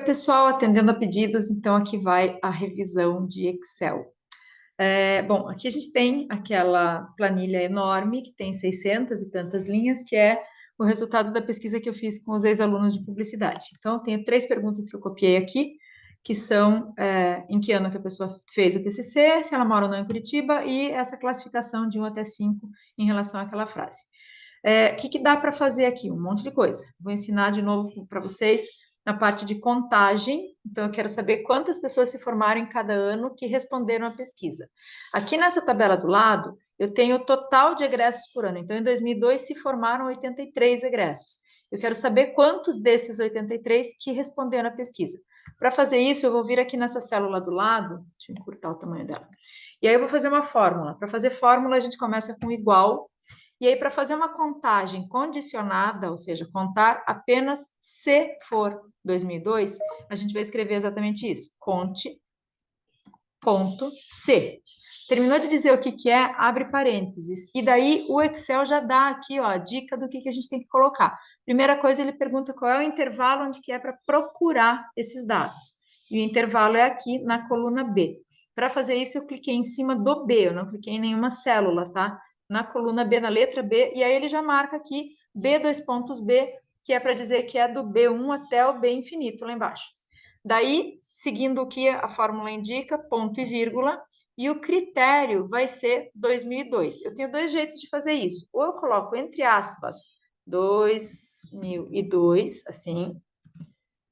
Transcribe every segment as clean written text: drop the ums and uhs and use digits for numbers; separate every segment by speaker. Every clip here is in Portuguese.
Speaker 1: Oi, pessoal, atendendo a pedidos, então aqui vai a revisão de Excel. Bom, aqui a gente tem aquela planilha enorme, que tem 600 e tantas linhas, que é o resultado da pesquisa que eu fiz com os ex-alunos de publicidade. Então, eu tenho 3 perguntas que eu copiei aqui, que são em que ano que a pessoa fez o TCC, se ela mora ou não em Curitiba, e essa classificação de 1 até 5 em relação àquela frase. O que dá para fazer aqui? Um monte de coisa. Vou ensinar de novo para vocês na parte de contagem. Então, eu quero saber quantas pessoas se formaram em cada ano que responderam à pesquisa. Aqui nessa tabela do lado, eu tenho o total de egressos por ano. Então, em 2002 se formaram 83 egressos. Eu quero saber quantos desses 83 que responderam à pesquisa. Para fazer isso, eu vou vir aqui nessa célula do lado, deixa eu encurtar o tamanho dela. E aí eu vou fazer uma fórmula. Para fazer fórmula, a gente começa com igual. E aí, para fazer uma contagem condicionada, ou seja, contar apenas se for 2002, a gente vai escrever exatamente isso. Conte, ponto, se. Terminou de dizer o que é, abre parênteses. E daí o Excel já dá aqui, ó, a dica do que a gente tem que colocar. Primeira coisa, ele pergunta qual é o intervalo onde que é para procurar esses dados. E o intervalo é aqui na coluna B. Para fazer isso, eu cliquei em cima do B, eu não cliquei em nenhuma célula, tá? Na coluna B, na letra B, e aí ele já marca aqui B, dois pontos B, que é para dizer que é do B1 até o B infinito lá embaixo. Daí, seguindo o que a fórmula indica, ponto e vírgula, e o critério vai ser 2002. Eu tenho 2 jeitos de fazer isso. Ou eu coloco entre aspas 2002, assim,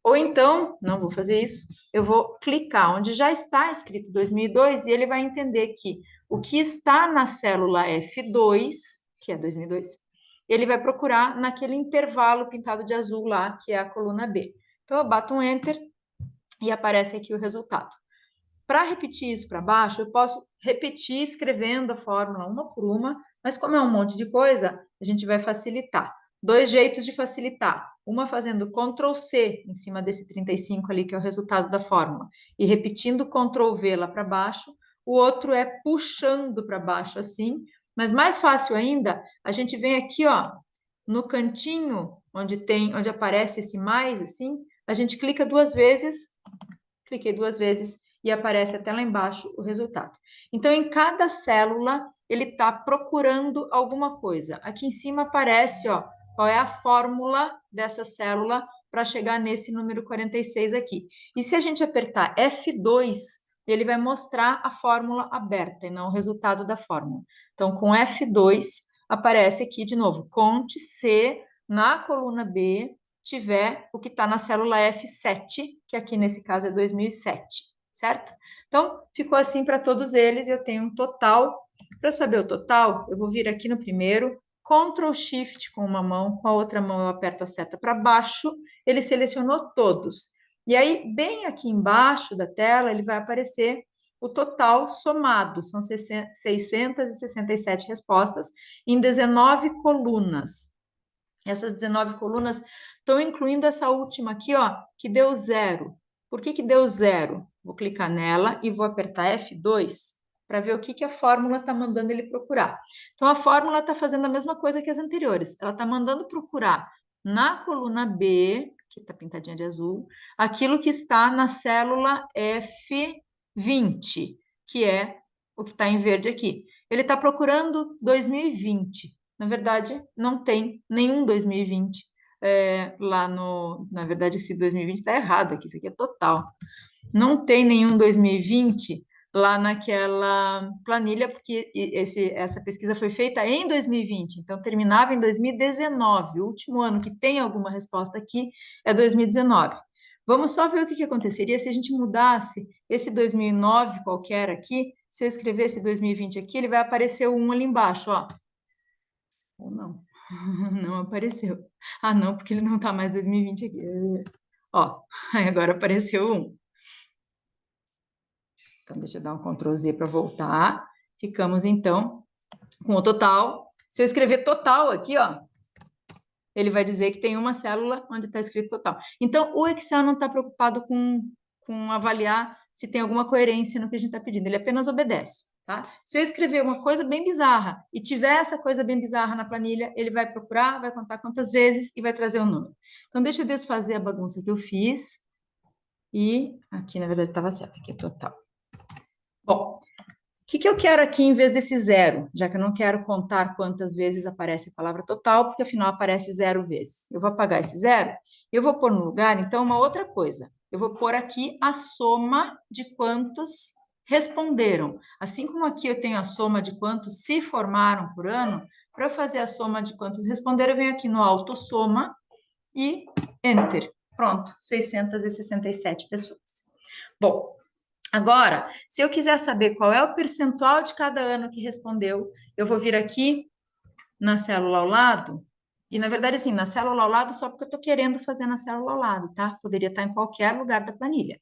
Speaker 1: ou então, não vou fazer isso, eu vou clicar onde já está escrito 2002 e ele vai entender que o que está na célula F2, que é 2002, ele vai procurar naquele intervalo pintado de azul lá, que é a coluna B. Então, eu bato um Enter e aparece aqui o resultado. Para repetir isso para baixo, eu posso repetir escrevendo a fórmula uma por uma, mas como é um monte de coisa, a gente vai facilitar. 2 jeitos de facilitar. Uma fazendo Ctrl C em cima desse 35 ali, que é o resultado da fórmula, e repetindo Ctrl V lá para baixo. O outro é puxando para baixo assim, mas mais fácil ainda, a gente vem aqui, ó, no cantinho onde aparece esse mais assim, a gente clica 2 vezes, cliquei 2 vezes e aparece até lá embaixo o resultado. Então, em cada célula, ele está procurando alguma coisa. Aqui em cima aparece, ó, qual é a fórmula dessa célula para chegar nesse número 46 aqui. E se a gente apertar F2, ele vai mostrar a fórmula aberta e não o resultado da fórmula. Então, com F2, aparece aqui de novo, conte se na coluna B tiver o que está na célula F7, que aqui nesse caso é 2007, certo? Então, ficou assim para todos eles, eu tenho um total. Para saber o total, eu vou vir aqui no primeiro, Ctrl Shift com uma mão, com a outra mão eu aperto a seta para baixo, ele selecionou todos. E aí, bem aqui embaixo da tela, ele vai aparecer o total somado, são 667 respostas em 19 colunas. Essas 19 colunas estão incluindo essa última aqui, ó, que deu 0. Por que deu 0? Vou clicar nela e vou apertar F2 para ver o que a fórmula está mandando ele procurar. Então, a fórmula está fazendo a mesma coisa que as anteriores. Ela está mandando procurar na coluna B, que está pintadinha de azul, aquilo que está na célula F20, que é o que está em verde aqui. Ele está procurando 2020. Na verdade, não tem nenhum 2020 lá no... Na verdade, esse 2020 está errado aqui, isso aqui é total. Não tem nenhum 2020 lá naquela planilha, porque essa pesquisa foi feita em 2020, então terminava em 2019. O último ano que tem alguma resposta aqui é 2019. Vamos só ver o que aconteceria se a gente mudasse esse 2009 qualquer aqui. Se eu escrevesse 2020 aqui, ele vai aparecer o 1 ali embaixo, ó. Ou não, não apareceu. Ah, não, porque ele não está mais 2020 aqui. Ó, agora apareceu o 1. Então, deixa eu dar um Ctrl Z para voltar. Ficamos, então, com o total. Se eu escrever total aqui, ó, ele vai dizer que tem uma célula onde está escrito total. Então, o Excel não está preocupado com avaliar se tem alguma coerência no que a gente está pedindo. Ele apenas obedece, tá? Se eu escrever uma coisa bem bizarra e tiver essa coisa bem bizarra na planilha, ele vai procurar, vai contar quantas vezes e vai trazer o número. Então, deixa eu desfazer a bagunça que eu fiz. E aqui, na verdade, estava certo, aqui é total. Bom, o que eu quero aqui em vez desse zero? Já que eu não quero contar quantas vezes aparece a palavra total, porque afinal aparece 0 vezes. Eu vou apagar esse zero e eu vou pôr no lugar, então, uma outra coisa. Eu vou pôr aqui a soma de quantos responderam. Assim como aqui eu tenho a soma de quantos se formaram por ano, para eu fazer a soma de quantos responderam, eu venho aqui no autossoma e Enter. Pronto, 667 pessoas. Bom, agora, se eu quiser saber qual é o percentual de cada ano que respondeu, eu vou vir aqui na célula ao lado, e na verdade, assim, na célula ao lado, só porque eu estou querendo fazer na célula ao lado, tá? Poderia estar em qualquer lugar da planilha.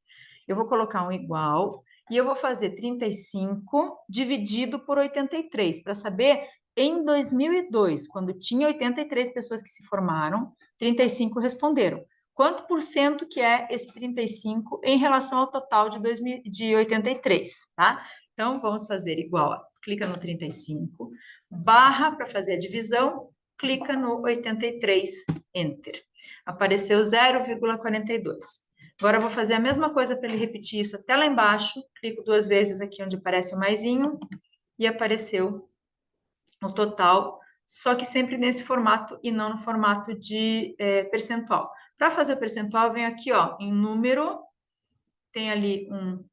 Speaker 1: Eu vou colocar um igual, e eu vou fazer 35 dividido por 83, para saber, em 2002, quando tinha 83 pessoas que se formaram, 35 responderam. Quanto por cento que é esse 35 em relação ao total de 83, tá? Então, vamos fazer igual, clica no 35, barra para fazer a divisão, clica no 83, Enter. Apareceu 0,42. Agora eu vou fazer a mesma coisa para ele repetir isso até lá embaixo, clico 2 vezes aqui onde aparece o maisinho, e apareceu o total, só que sempre nesse formato e não no formato de percentual. Para fazer o percentual, eu venho aqui, ó, em número, tem ali um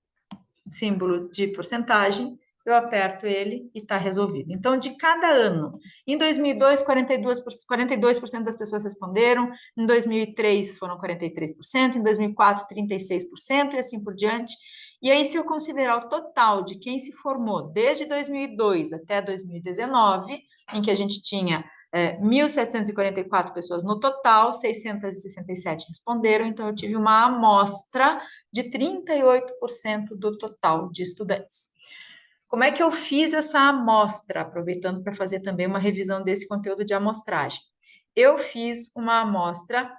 Speaker 1: símbolo de porcentagem, eu aperto ele e está resolvido. Então, de cada ano, em 2002, 42% das pessoas responderam, em 2003 foram 43%, em 2004, 36% e assim por diante. E aí, se eu considerar o total de quem se formou desde 2002 até 2019, em que a gente tinha 1.744 pessoas no total, 667 responderam, então eu tive uma amostra de 38% do total de estudantes. Como é que eu fiz essa amostra, aproveitando para fazer também uma revisão desse conteúdo de amostragem? Eu fiz uma amostra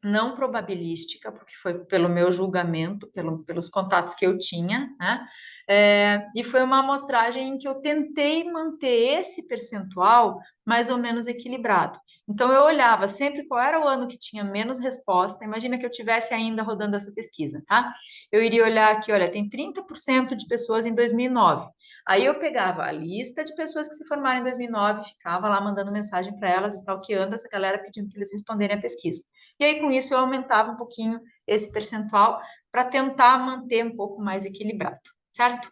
Speaker 1: não probabilística, porque foi pelo meu julgamento, pelos contatos que eu tinha, né? E foi uma amostragem em que eu tentei manter esse percentual mais ou menos equilibrado. Então, eu olhava sempre qual era o ano que tinha menos resposta. Imagina que eu tivesse ainda rodando essa pesquisa, tá? Eu iria olhar aqui, olha, tem 30% de pessoas em 2009. Aí eu pegava a lista de pessoas que se formaram em 2009, ficava lá mandando mensagem para elas, stalkeando essa galera, pedindo que eles responderem a pesquisa. E aí, com isso, eu aumentava um pouquinho esse percentual para tentar manter um pouco mais equilibrado, certo?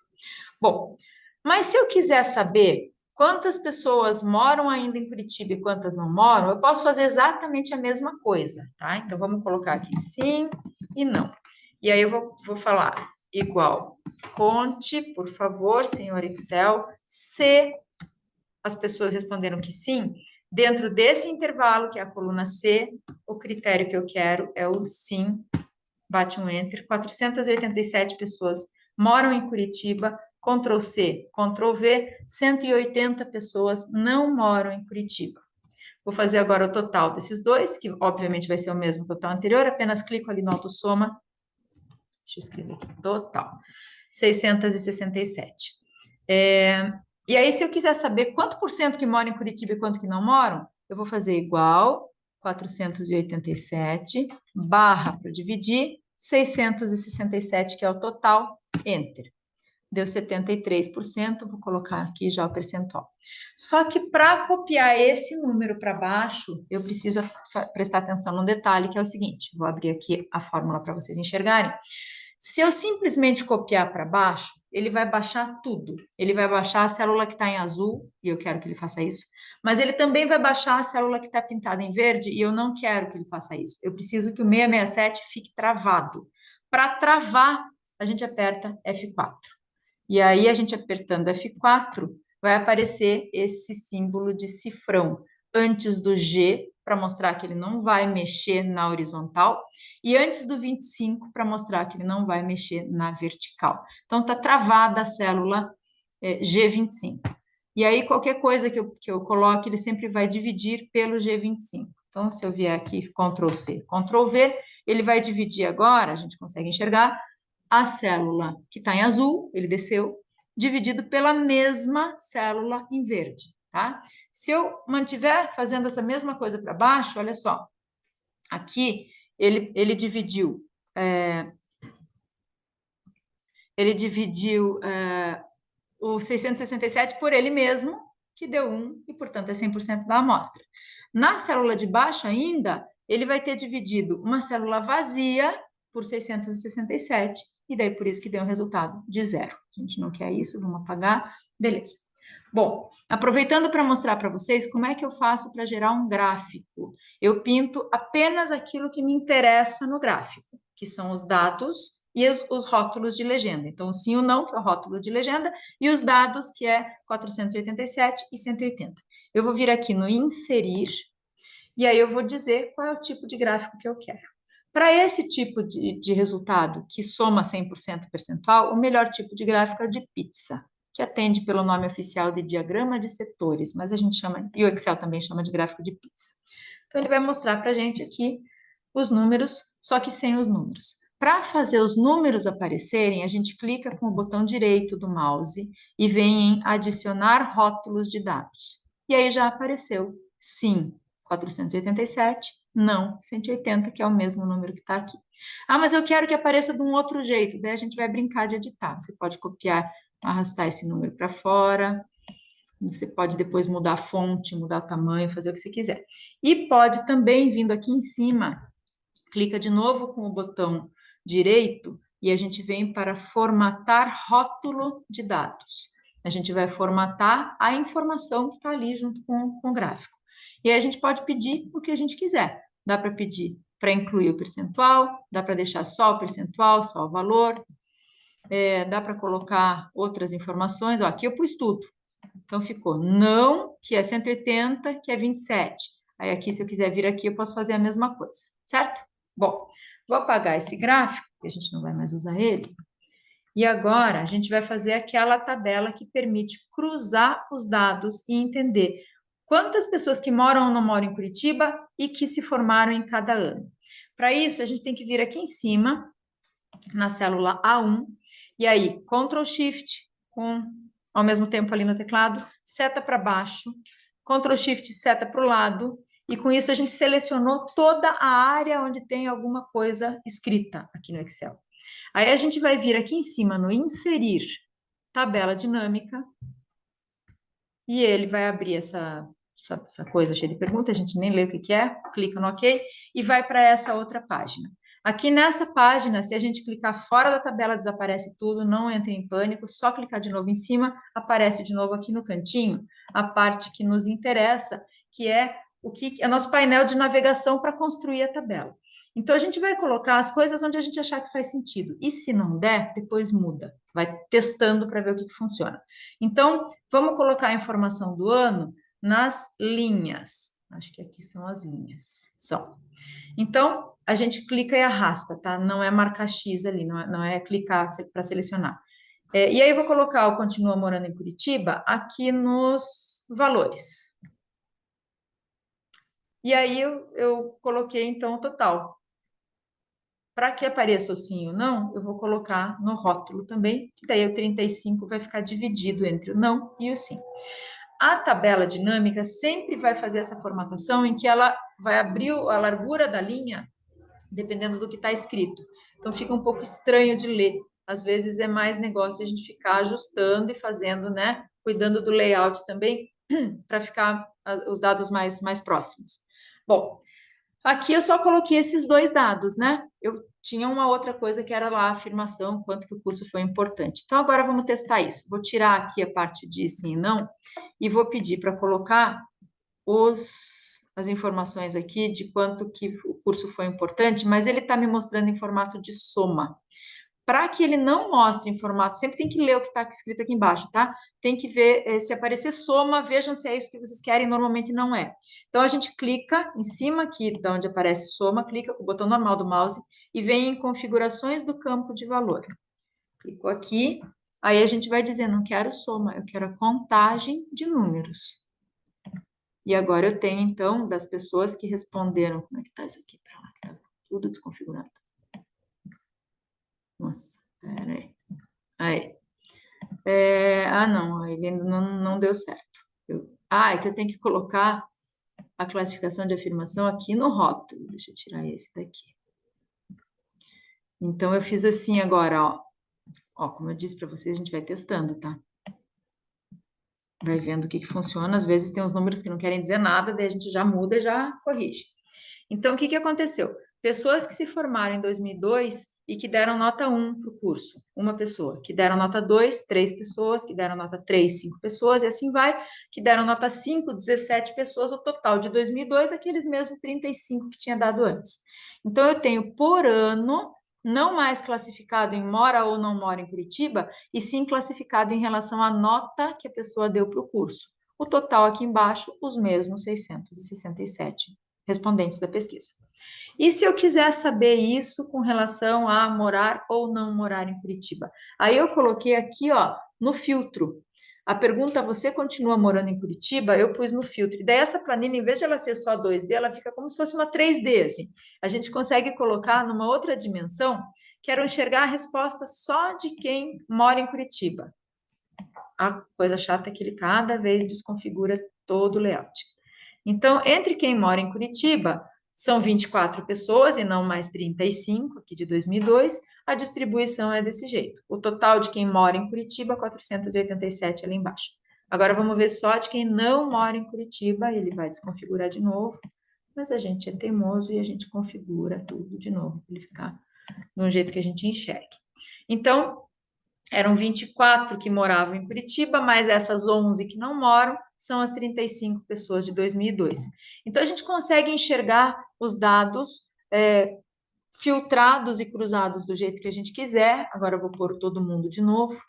Speaker 1: Bom, mas se eu quiser saber quantas pessoas moram ainda em Curitiba e quantas não moram, eu posso fazer exatamente a mesma coisa, tá? Então, vamos colocar aqui sim e não. E aí, eu vou falar igual. Conte, por favor, senhor Excel, se as pessoas responderam que sim, dentro desse intervalo, que é a coluna C, o critério que eu quero é o sim, bate um enter, 487 pessoas moram em Curitiba, Ctrl C, Ctrl V, 180 pessoas não moram em Curitiba. Vou fazer agora o total desses dois, que obviamente vai ser o mesmo total anterior, apenas clico ali no autossoma, deixa eu escrever aqui, total, 667. E aí, se eu quiser saber quanto por cento que moram em Curitiba e quanto que não moram, eu vou fazer igual 487 barra para dividir 667, que é o total, enter. Deu 73%, vou colocar aqui já o percentual. Só que para copiar esse número para baixo, eu preciso prestar atenção num detalhe, que é o seguinte, vou abrir aqui a fórmula para vocês enxergarem. Se eu simplesmente copiar para baixo, ele vai baixar tudo. Ele vai baixar a célula que está em azul, e eu quero que ele faça isso, mas ele também vai baixar a célula que está pintada em verde, e eu não quero que ele faça isso. Eu preciso que o 667 fique travado. Para travar, a gente aperta F4. E aí, a gente apertando F4, vai aparecer esse símbolo de cifrão antes do G, para mostrar que ele não vai mexer na horizontal, e antes do 25, para mostrar que ele não vai mexer na vertical. Então, está travada a célula G25. E aí, qualquer coisa que eu coloque, ele sempre vai dividir pelo G25. Então, se eu vier aqui, Ctrl C, Ctrl V, ele vai dividir agora, a gente consegue enxergar, a célula que está em azul, ele desceu, dividido pela mesma célula em verde, tá? Se eu mantiver fazendo essa mesma coisa para baixo, olha só, aqui ele dividiu ele dividiu o 667 por ele mesmo, que deu 1, e, portanto, é 100% da amostra. Na célula de baixo ainda, ele vai ter dividido uma célula vazia por 667, e daí por isso que deu um resultado de 0. A gente não quer isso, vamos apagar, beleza. Bom, aproveitando para mostrar para vocês como é que eu faço para gerar um gráfico. Eu pinto apenas aquilo que me interessa no gráfico, que são os dados e os rótulos de legenda. Então, o sim ou não, que é o rótulo de legenda, e os dados, que é 487 e 180. Eu vou vir aqui no inserir, e aí eu vou dizer qual é o tipo de gráfico que eu quero. Para esse tipo de resultado, que soma 100% percentual, o melhor tipo de gráfico é o de pizza, que atende pelo nome oficial de diagrama de setores, mas a gente chama, e o Excel também chama de gráfico de pizza. Então, ele vai mostrar para a gente aqui os números, só que sem os números. Para fazer os números aparecerem, a gente clica com o botão direito do mouse e vem em adicionar rótulos de dados. E aí já apareceu, sim, 487, não, 180, que é o mesmo número que está aqui. Ah, mas eu quero que apareça de um outro jeito, daí a gente vai brincar de editar. Você pode copiar, arrastar esse número para fora, você pode depois mudar a fonte, mudar o tamanho, fazer o que você quiser. E pode também, vindo aqui em cima, clica de novo com o botão direito e a gente vem para formatar rótulo de dados. A gente vai formatar a informação que está ali junto com o gráfico. E aí a gente pode pedir o que a gente quiser. Dá para pedir para incluir o percentual, dá para deixar só o percentual, só o valor, dá para colocar outras informações. Ó, aqui eu pus tudo. Então, ficou não, que é 180, que é 27. Aí, aqui, se eu quiser vir aqui, eu posso fazer a mesma coisa, certo? Bom, vou apagar esse gráfico, que a gente não vai mais usar ele. E agora, a gente vai fazer aquela tabela que permite cruzar os dados e entender quantas pessoas que moram ou não moram em Curitiba e que se formaram em cada ano. Para isso, a gente tem que vir aqui em cima, na célula A1, e aí, Ctrl Shift, com ao mesmo tempo ali no teclado, seta para baixo, Ctrl Shift, seta para o lado, e com isso a gente selecionou toda a área onde tem alguma coisa escrita aqui no Excel. Aí a gente vai vir aqui em cima no inserir tabela dinâmica, e ele vai abrir essa coisa cheia de perguntas, a gente nem lê o que é, clica no OK, e vai para essa outra página. Aqui nessa página, se a gente clicar fora da tabela, desaparece tudo, não entre em pânico, só clicar de novo em cima, aparece de novo aqui no cantinho a parte que nos interessa, que é o que é nosso painel de navegação para construir a tabela. Então, a gente vai colocar as coisas onde a gente achar que faz sentido. E se não der, depois muda. Vai testando para ver o que funciona. Então, vamos colocar a informação do ano nas linhas. Acho que aqui são as linhas. São. Então, a gente clica e arrasta, tá? Não é marcar X ali, não é clicar para selecionar. E aí eu vou colocar o continua morando em Curitiba aqui nos valores. E aí eu coloquei, então, o total. Para que apareça o sim ou não, eu vou colocar no rótulo também, que daí o 35 vai ficar dividido entre o não e o sim. A tabela dinâmica sempre vai fazer essa formatação em que ela vai abrir a largura da linha dependendo do que está escrito. Então, fica um pouco estranho de ler. Às vezes, é mais negócio a gente ficar ajustando e fazendo, né? Cuidando do layout também, para ficar os dados mais próximos. Bom, aqui eu só coloquei esses dois dados, né? Eu tinha uma outra coisa que era lá a afirmação, quanto que o curso foi importante. Então, agora vamos testar isso. Vou tirar aqui a parte de sim e não e vou pedir para colocar as informações aqui de quanto que o curso foi importante, mas ele está me mostrando em formato de soma. Para que ele não mostre em formato, sempre tem que ler o que está escrito aqui embaixo, tá? Tem que ver, se aparecer soma, vejam se é isso que vocês querem, normalmente não é. Então, a gente clica em cima aqui, de onde aparece soma, clica com o botão normal do mouse e vem em configurações do campo de valor. Clicou aqui, aí a gente vai dizer, não quero soma, eu quero a contagem de números. E agora eu tenho, então, das pessoas que responderam. Como é que tá isso aqui para lá? Tá tudo desconfigurado. Nossa, peraí. Aí. Não, ele ainda não deu certo. É que eu tenho que colocar a classificação de afirmação aqui no rótulo. Deixa eu tirar esse daqui. Então, eu fiz assim agora, ó. Ó, como eu disse para vocês, a gente vai testando, tá? Vai vendo o que que funciona. Às vezes tem uns números que não querem dizer nada, daí a gente já muda e já corrige. Então, o que que aconteceu? Pessoas que se formaram em 2002 e que deram nota 1 para o curso, uma pessoa. Que deram nota 2, 3 pessoas. Que deram nota 3, 5 pessoas. E assim vai. Que deram nota 5, 17 pessoas. O total de 2002, aqueles mesmos 35 que tinha dado antes. Então, eu tenho por ano, não mais classificado em mora ou não mora em Curitiba, e sim classificado em relação à nota que a pessoa deu para o curso. O total aqui embaixo, os mesmos 667 respondentes da pesquisa. E se eu quiser saber isso com relação a morar ou não morar em Curitiba? Aí eu coloquei aqui, ó, no filtro. A pergunta, você continua morando em Curitiba? Eu pus no filtro. E daí essa planilha, em vez de ela ser só 2D, ela fica como se fosse uma 3D, assim. A gente consegue colocar numa outra dimensão, que era enxergar a resposta só de quem mora em Curitiba. A coisa chata é que ele cada vez desconfigura todo o layout. Então, entre quem mora em Curitiba, são 24 pessoas e não mais 35, aqui de 2002, a distribuição é desse jeito. O total de quem mora em Curitiba, 487 ali embaixo. Agora vamos ver só de quem não mora em Curitiba, ele vai desconfigurar de novo, mas a gente é teimoso e a gente configura tudo de novo, para ele ficar do jeito que a gente enxergue. Então, eram 24 que moravam em Curitiba, mais essas 11 que não moram, são as 35 pessoas de 2002. Então, a gente consegue enxergar os dados filtrados e cruzados do jeito que a gente quiser. Agora, eu vou pôr todo mundo de novo.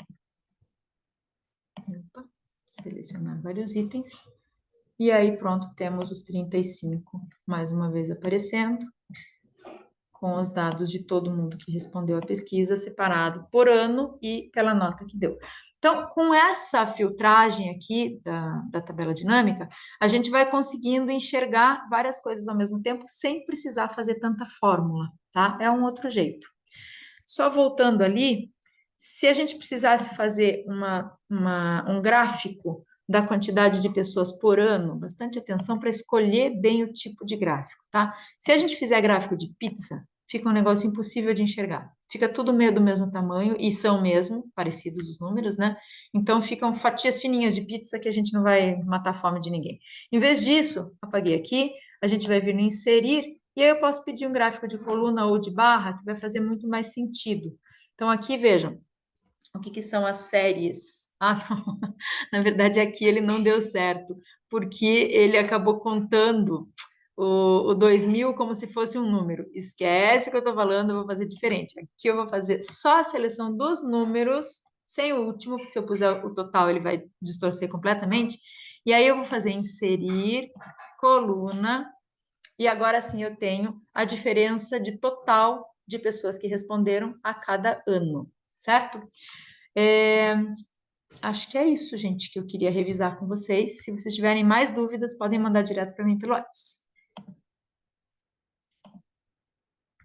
Speaker 1: Opa, selecionar vários itens. E aí, pronto, temos os 35 mais uma vez aparecendo, com os dados de todo mundo que respondeu a pesquisa, separado por ano e pela nota que deu. Então, com essa filtragem aqui da tabela dinâmica, a gente vai conseguindo enxergar várias coisas ao mesmo tempo, sem precisar fazer tanta fórmula, tá? É um outro jeito. Só voltando ali, se a gente precisasse fazer um gráfico da quantidade de pessoas por ano, bastante atenção para escolher bem o tipo de gráfico, tá? Se a gente fizer gráfico de pizza, fica um negócio impossível de enxergar. Fica tudo meio do mesmo tamanho, e são mesmo parecidos os números, né? Então ficam fatias fininhas de pizza que a gente não vai matar a fome de ninguém. Em vez disso, apaguei aqui, a gente vai vir no inserir, e aí eu posso pedir um gráfico de coluna ou de barra, que vai fazer muito mais sentido. Então aqui, vejam, o que que são as séries? Ah, não. Na verdade, aqui ele não deu certo, porque ele acabou contando o 2000 como se fosse um número. Esquece o que eu estou falando, eu vou fazer diferente. Aqui eu vou fazer só a seleção dos números, sem o último, porque se eu puser o total, ele vai distorcer completamente. E aí eu vou fazer inserir, coluna, e agora sim eu tenho a diferença de total de pessoas que responderam a cada ano, certo? É, acho que é isso, gente, que eu queria revisar com vocês. Se vocês tiverem mais dúvidas, podem mandar direto para mim pelo WhatsApp.